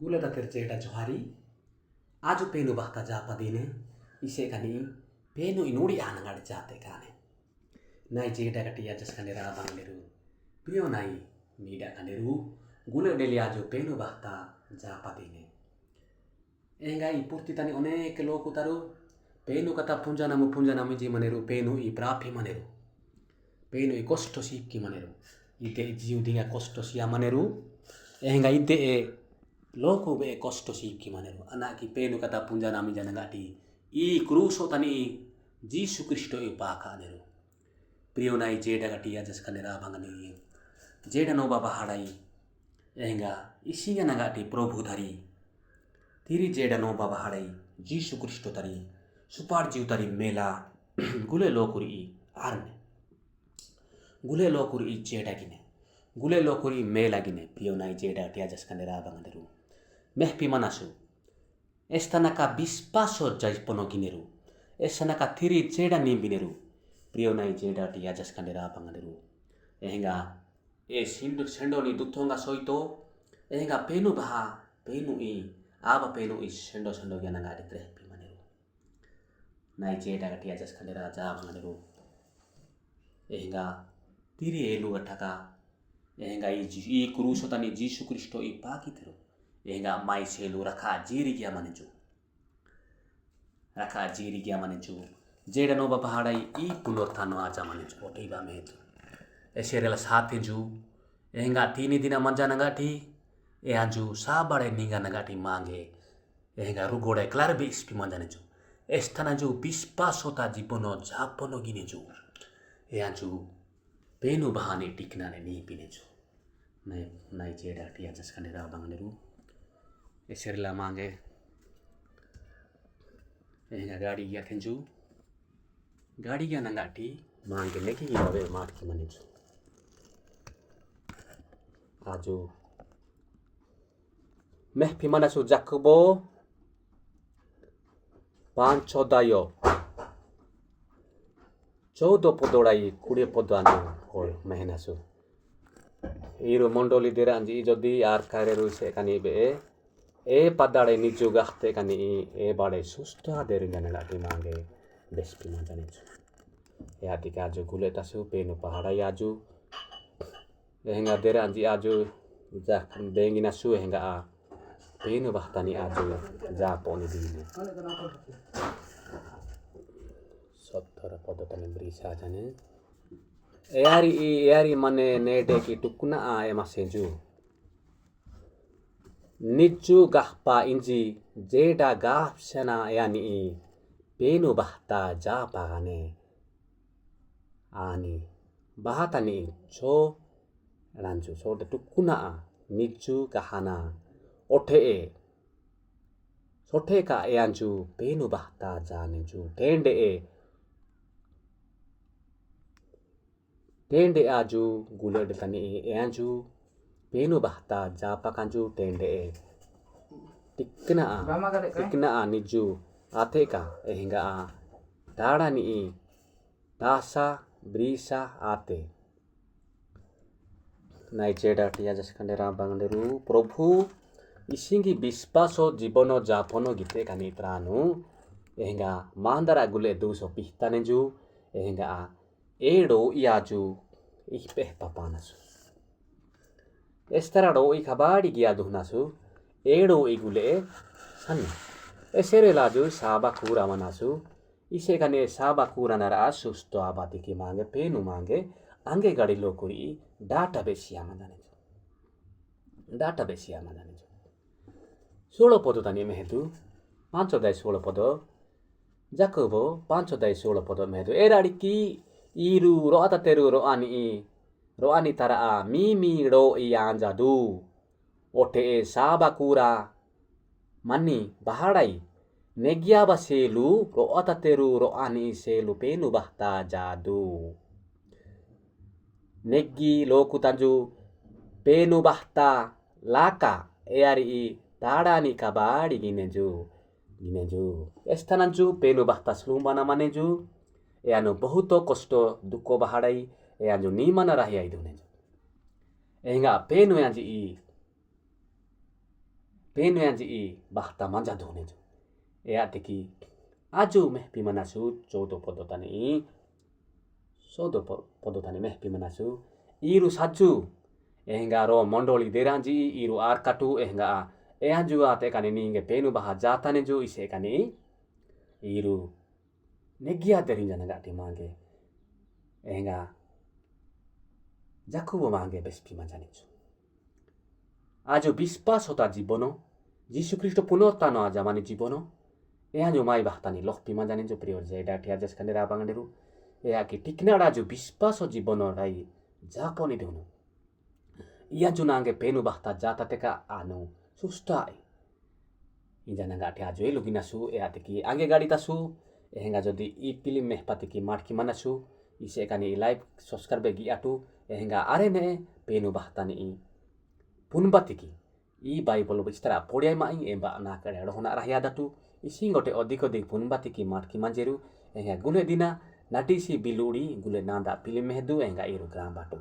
Gula da terceta johari, aju penu bahta japa dine, ise kani penu inuri anangad jate kane. Nai jeda katia jas kanera abang leru. Prio nai mida kaneru, gula deli aju penu bahta japa dine. Enga ipurti tani one keloku taru, penu kata punja namu ji maneru penu I prapi maneru. Penu I kosto sipki maneru. Ite jiu dinga kosto sia maneru. Enga ite e loko be kosto sipki maneru. Anak ki penu kata punja nami jana ngati. I kruso tani Jisu Kristo I paka aneru. Prio nai jeda katia jas kanera abang ani. Jeda no baba hadai. Enga isinya nagati Prabhu dhari. Tiri jeda no baba hadai. Jisu Kristo tari. Supar jiu tari mela. Gule lokuri arne. Gule lokuri jeda gine. Gule lokuri mela gine. Prio nai jeda katia jas kanera abang aneru. Mehpi manasu. Esta naka bispaso jais pono gineru. Esta naka tiri jeda ni bineru. Prio nai jeda katia jas kanera abang aneru. Enga e sendo ni dutonga soito. Enga penu baha penu I aba penu I sendo gana ngade trepi maneru. Nai jeda katia jas kanera abang aneru. Enga tiri elu ataka. Enga I kuruso tani Jisu Kristo I pakiteru. Enga mai selu raka jiri kia maneju. Raka jiri kia maneju. Jeda no bapa hadai I punorthano aja maneju. Oteiba mehetu. Eserela sathi ju. Enga tini dina manja nagati. E anju sabare ninga nagati mange. Enga rugore klarbe ispi manja neju. Estana ju bispasota jipono japono gine ju. E anju penu bahane tiknane ni pineju. Nai jeda tia jas kanera abang aneru. Eserela mange. Enga gadi gia kenju. Gadi gia nagati mange neki gibabe matki maneju. Aju meh pimana su Jacobo panchodayo 14 podorai 20 podanu or mehenasu iru mondoli deranji jodi ar kareru se kani be e padare niju gahte kani e bade susta deringan lati mange bespi manjanichu e atika aju guletasu penu pahadai aju henga deranji aju jak bengina su henga a penu bahtani aju japo ni dine sottara podotani brisa jane eari mane nede ki tukuna a emaseju niju gahpa inji jeda gahsana yani penu bahta japa gane ani bahatani cho ranju so de tukuna a niju kahana ote sote ka e anju penu bahta jane ju tende aju gule de tani e anju penu bahta japa kanju tende tikna a niju ate ka hingga a dara ni dasa brisa ate nai jeda tia jas kanera bangleru Prabhu isingi bispaso jibono japono gite kani pranu hingga mandara gule duso pihtaneju hingga a edo iaju ihpeh papanasu estara do I kabadi gia duhnasu edo igule sanna esere laju saba kura manasu ise kane saba kura nara susto abati ki mange penu mange ange gadi lokuri database yamandaneju 16 podo tani mehetu 5 dai 16 podo Jacobo 5 dai 16 podo mehetu erari ki iru ro atateru ro ani tara a mimi ro I anja du ote saba kura mani bahadai negia baselu ro atateru ro ani selu penu bahta jadu negi loku tanju penu bahta laka eari tada ni kabadi gineju estananju penu bahta slumbana maneju e anu bohuto kosto duko bahadai e anju nimana rahi aiduneju enga penu anji penu yang ji bahta manja dhone jo ya teki aju meh pimanasu chodo podotani meh pimanasu iru saju ehingga ro mondoli deranji iru ar katu ehingga aju ate kani ninge penu baha jatane jo ise kani iru negia derinja naga timange ehingga jakubo mange bespi manjani jo aju bispa sota jibono Jisu Kristo punota no ajamani jibono aju mai bahtani loh pimanjani jo prior jeda tia jas kandira banganderu ki tikna raju bispa so jibono rai japoni dono ia junange penu bahta jata teka anu sustai injana nggak tia jo luginasu teki ange gadi tasu ehingga jodi ipili meh patiki marki manasu ise kani live subscribe bagi atu ehingga arene penu bahtani pun batiki I Bible bistara podiai mai emba na kare rohna rahya datu isi ngote odiko de pun batiki marki manjeru ehingga gule dina nati si biluri gule nanda pilih mehdu ehingga iru gram batu